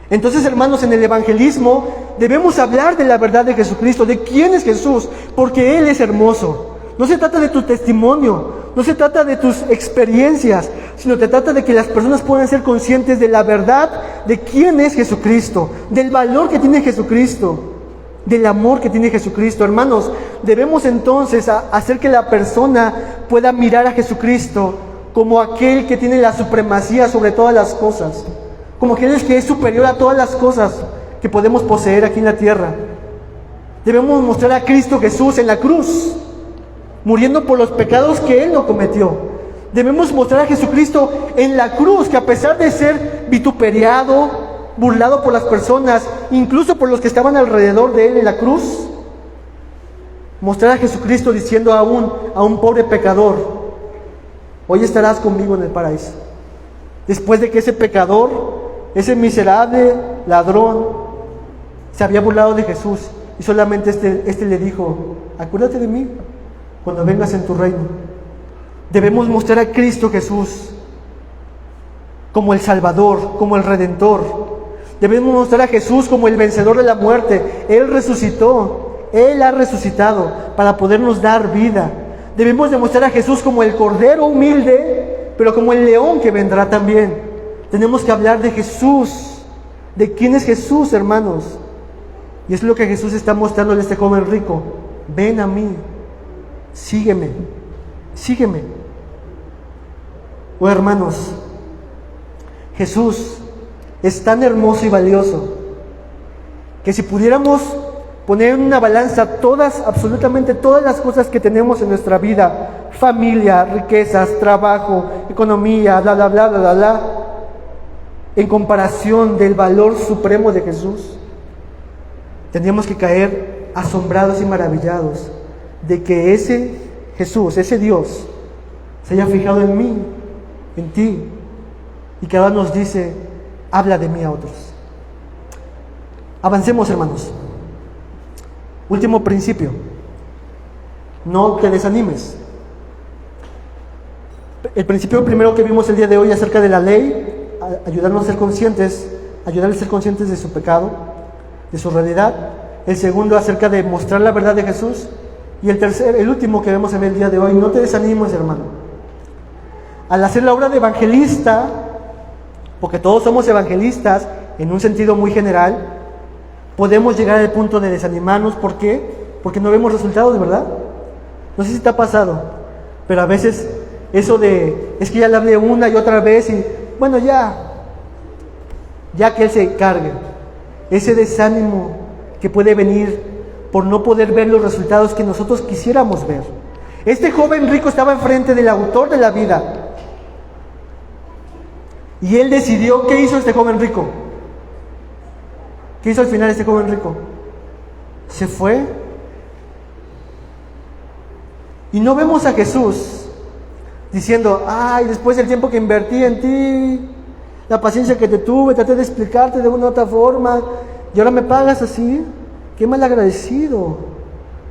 Entonces, hermanos, en el evangelismo debemos hablar de la verdad de Jesucristo, de quién es Jesús, porque Él es hermoso. No se trata de tu testimonio, no se trata de tus experiencias, sino se trata de que las personas puedan ser conscientes de la verdad de quién es Jesucristo, del valor que tiene Jesucristo, del amor que tiene Jesucristo. Hermanos, debemos entonces hacer que la persona pueda mirar a Jesucristo como aquel que tiene la supremacía sobre todas las cosas, como aquel que es superior a todas las cosas que podemos poseer aquí en la tierra. Debemos mostrar a Cristo Jesús en la cruz, muriendo por los pecados que Él no cometió. Debemos mostrar a Jesucristo en la cruz, que a pesar de ser vituperiado, burlado por las personas, incluso por los que estaban alrededor de él en la cruz. Mostrar a Jesucristo diciendo a un pobre pecador: hoy estarás conmigo en el paraíso. Después de que ese pecador, ese miserable ladrón, se había burlado de Jesús, y solamente este le dijo: acuérdate de mí cuando vengas en tu reino. Debemos mostrar a Cristo Jesús como el Salvador, como el Redentor. Debemos mostrar a Jesús como el vencedor de la muerte. Él resucitó. Él ha resucitado para podernos dar vida. Debemos demostrar a Jesús como el Cordero humilde, pero como el león que vendrá también. Tenemos que hablar de Jesús. ¿De quién es Jesús, hermanos? Y es lo que Jesús está mostrándole a este joven rico. Ven a mí, sígueme, sígueme. Oh, hermanos, Jesús es tan hermoso y valioso que si pudiéramos poner en una balanza absolutamente todas las cosas que tenemos en nuestra vida, familia, riquezas, trabajo, economía, bla, bla, bla, bla, bla, bla, en comparación del valor supremo de Jesús, tendríamos que caer asombrados y maravillados de que ese Jesús, ese Dios, se haya fijado en mí, en ti, y que ahora nos dice: habla de mí a otros. Avancemos, hermanos. Último principio: no te desanimes. El principio primero que vimos el día de hoy acerca de la ley, ayudarnos a ser conscientes, ayudarles a ser conscientes de su pecado, de su realidad. El segundo acerca de mostrar la verdad de Jesús. Y el último que vemos en el día de hoy: no te desanimes, hermano. Al hacer la obra de evangelista, porque todos somos evangelistas en un sentido muy general, podemos llegar al punto de desanimarnos. ¿Por qué? Porque no vemos resultados, ¿verdad? No sé si te ha pasado, pero a veces eso de, es que ya le hablé una y otra vez y bueno, ya que Él se encargue. Ese desánimo que puede venir por no poder ver los resultados que nosotros quisiéramos ver. Este joven rico estaba enfrente del autor de la vida, y él decidió. ¿Qué hizo este joven rico? ¿Qué hizo al final este joven rico? Se fue. Y no vemos a Jesús diciendo: ay, después del tiempo que invertí en ti, la paciencia que te tuve, traté de explicarte de una u otra forma, y ahora me pagas así. ¡Qué mal agradecido!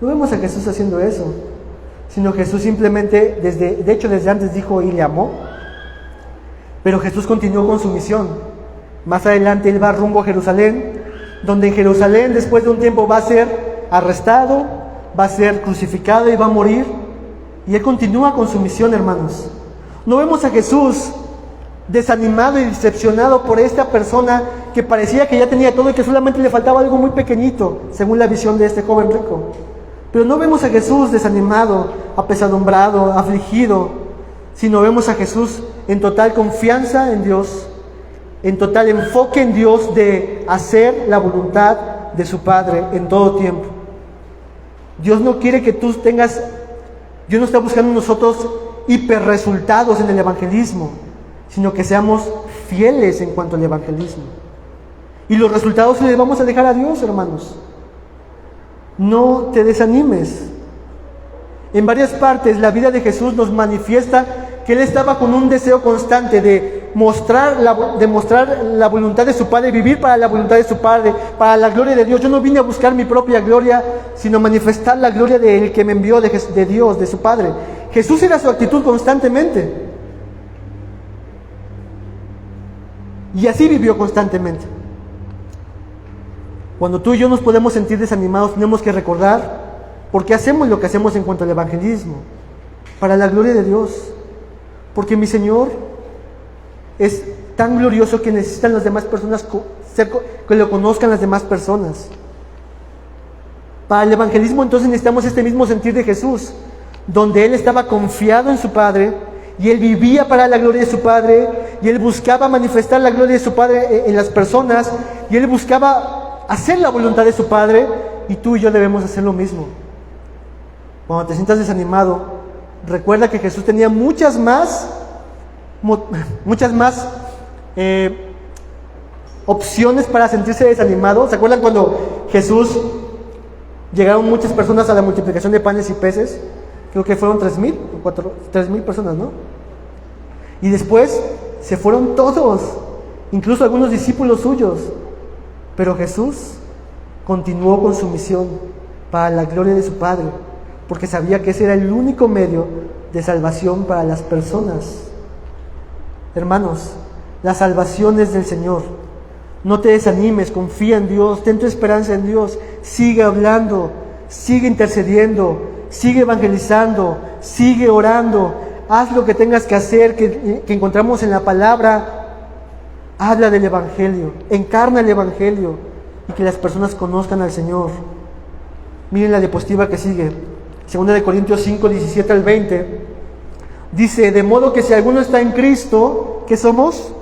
No vemos a Jesús haciendo eso, sino Jesús simplemente, desde antes dijo y le amó. Pero Jesús continuó con su misión. Más adelante Él va rumbo a Jerusalén, donde en Jerusalén después de un tiempo va a ser arrestado, va a ser crucificado y va a morir. Y Él continúa con su misión, hermanos. No vemos a Jesús desanimado y decepcionado por esta persona que parecía que ya tenía todo y que solamente le faltaba algo muy pequeñito, según la visión de este joven rico. Pero no vemos a Jesús desanimado, apesadumbrado, afligido, sino vemos a Jesús en total confianza en Dios, en total enfoque en Dios de hacer la voluntad de su Padre en todo tiempo. Dios no quiere que tú tengas, Dios no está buscando en nosotros hiperresultados en el evangelismo, sino que seamos fieles en cuanto al evangelismo. Y los resultados les vamos a dejar a Dios, hermanos. No te desanimes. En varias partes la vida de Jesús nos manifiesta que Él estaba con un deseo constante de mostrar la voluntad de su Padre, vivir para la voluntad de su Padre, para la gloria de Dios. Yo no vine a buscar mi propia gloria, sino manifestar la gloria del que me envió, de Dios, de su Padre. Jesús era su actitud constantemente. Y así vivió constantemente. Cuando tú y yo nos podemos sentir desanimados, tenemos que recordar por qué hacemos lo que hacemos en cuanto al evangelismo. Para la gloria de Dios. Porque mi Señor es tan glorioso que necesitan las demás personas que lo conozcan las demás personas. Para el evangelismo entonces necesitamos este mismo sentir de Jesús, donde Él estaba confiado en su Padre y Él vivía para la gloria de su Padre y Él buscaba manifestar la gloria de su Padre en las personas y Él buscaba hacer la voluntad de su Padre, y tú y yo debemos hacer lo mismo. Cuando te sientas desanimado, recuerda que Jesús tenía muchas más opciones para sentirse desanimado. ¿Se acuerdan cuando Jesús llegaron muchas personas a la multiplicación de panes y peces? Creo que fueron 3,000 o 3,000 personas, ¿no? Y después se fueron todos, incluso algunos discípulos suyos. Pero Jesús continuó con su misión para la gloria de su Padre, porque sabía que ese era el único medio de salvación para las personas. Hermanos, la salvación es del Señor. No te desanimes, confía en Dios, ten tu esperanza en Dios, sigue hablando, sigue intercediendo, sigue evangelizando, sigue orando, haz lo que tengas que hacer, que encontramos en la palabra. Habla del Evangelio, encarna el Evangelio y que las personas conozcan al Señor. Miren la diapositiva que sigue, 2 Corintios 5, 17 al 20. Dice, de modo que si alguno está en Cristo, ¿qué somos?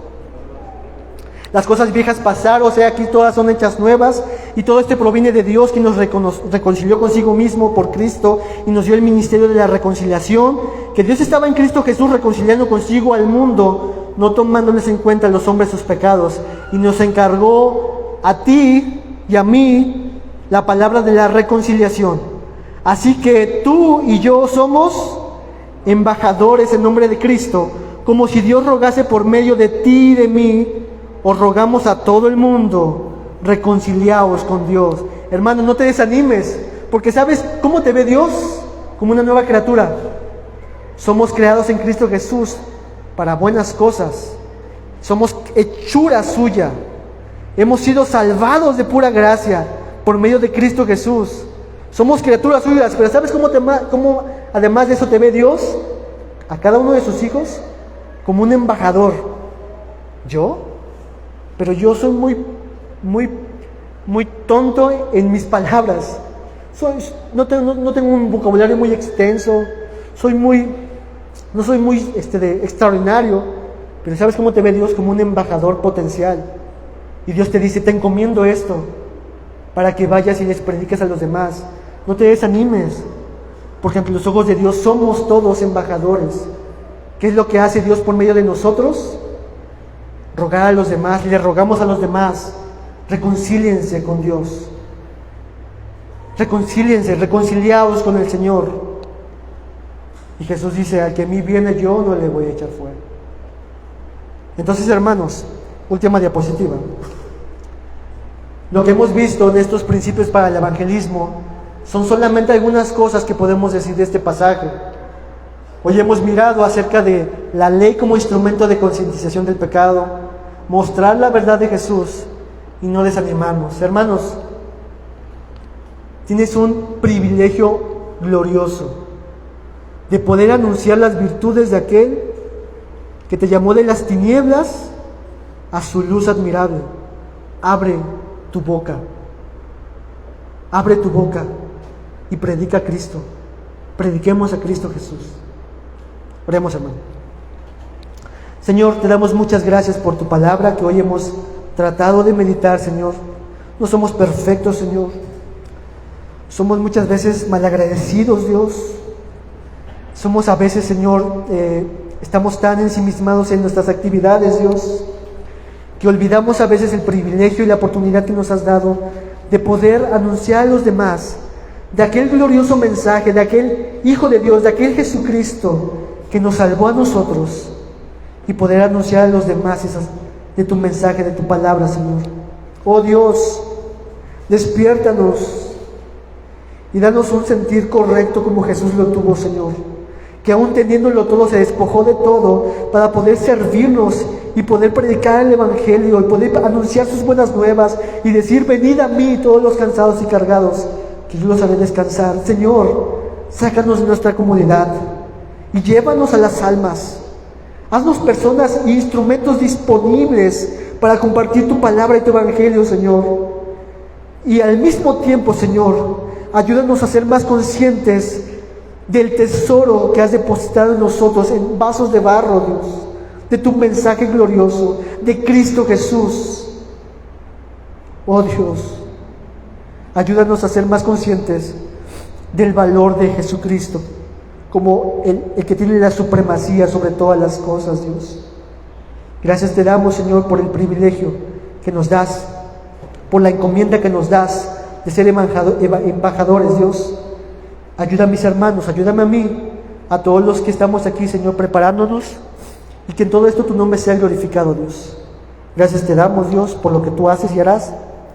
Las cosas viejas pasaron, o sea, aquí todas son hechas nuevas, y todo esto proviene de Dios, que nos reconcilió consigo mismo por Cristo y nos dio el ministerio de la reconciliación, que Dios estaba en Cristo Jesús reconciliando consigo al mundo, no tomándoles en cuenta a los hombres sus pecados, y nos encargó a ti y a mí la palabra de la reconciliación. Así que tú y yo somos embajadores en nombre de Cristo, como si Dios rogase por medio de ti y de mí. Os rogamos a todo el mundo, reconciliaos con Dios. Hermano, no te desanimes, porque ¿sabes cómo te ve Dios? Como una nueva criatura. Somos creados en Cristo Jesús para buenas cosas. Somos hechura suya. Hemos sido salvados de pura gracia por medio de Cristo Jesús. Somos criaturas suyas, pero ¿sabes cómo además de eso te ve Dios? A cada uno de sus hijos como un embajador. ¿Yo? Pero yo soy muy tonto en mis palabras. No tengo un vocabulario muy extenso. No soy muy extraordinario. Pero ¿sabes cómo te ve Dios? Como un embajador potencial. Y Dios te dice, te encomiendo esto para que vayas y les prediques a los demás. No te desanimes, porque ante los ojos de Dios somos todos embajadores. ¿Qué es lo que hace Dios por medio de nosotros? Rogar a los demás, le rogamos a los demás, reconcíliense con Dios. Reconcíliense, reconciliaos con el Señor. Y Jesús dice, al que a mí viene yo no le voy a echar fuera. Entonces, hermanos, última diapositiva. Lo que hemos visto en estos principios para el evangelismo son solamente algunas cosas que podemos decir de este pasaje. Hoy hemos mirado acerca de la ley como instrumento de concientización del pecado, mostrar la verdad de Jesús y no desanimarnos. Hermanos, tienes un privilegio glorioso de poder anunciar las virtudes de aquel que te llamó de las tinieblas a su luz admirable. Abre tu boca y predica a Cristo. Prediquemos a Cristo Jesús. Oremos, hermano. Señor, te damos muchas gracias por tu palabra que hoy hemos tratado de meditar, Señor. No somos perfectos, Señor. Somos muchas veces malagradecidos, Dios. Somos a veces, Señor, estamos tan ensimismados en nuestras actividades, Dios, que olvidamos a veces el privilegio y la oportunidad que nos has dado de poder anunciar a los demás de aquel glorioso mensaje, de aquel Hijo de Dios, de aquel Jesucristo que nos salvó a nosotros, y poder anunciar a los demás de tu mensaje, de tu palabra, Señor. Oh Dios, despiértanos y danos un sentir correcto como Jesús lo tuvo, Señor, que aún teniéndolo todo se despojó de todo para poder servirnos y poder predicar el Evangelio y poder anunciar sus buenas nuevas y decir, venid a mí todos los cansados y cargados, que yo los haré descansar. Señor, sácanos de nuestra comodidad y llévanos a las almas. Haznos personas e instrumentos disponibles para compartir tu palabra y tu Evangelio, Señor. Y al mismo tiempo, Señor, ayúdanos a ser más conscientes del tesoro que has depositado en nosotros, en vasos de barro, Dios, de tu mensaje glorioso, de Cristo Jesús. Oh Dios, ayúdanos a ser más conscientes del valor de Jesucristo, como el que tiene la supremacía sobre todas las cosas, Dios. Gracias te damos, Señor, por el privilegio que nos das, por la encomienda que nos das de ser embajadores, Dios. Ayuda a mis hermanos, ayúdame a mí, a todos los que estamos aquí, Señor, preparándonos, y que en todo esto tu nombre sea glorificado, Dios. Gracias te damos, Dios, por lo que tú haces y harás,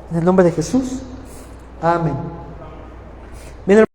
en el nombre de Jesús. Amén. Bien,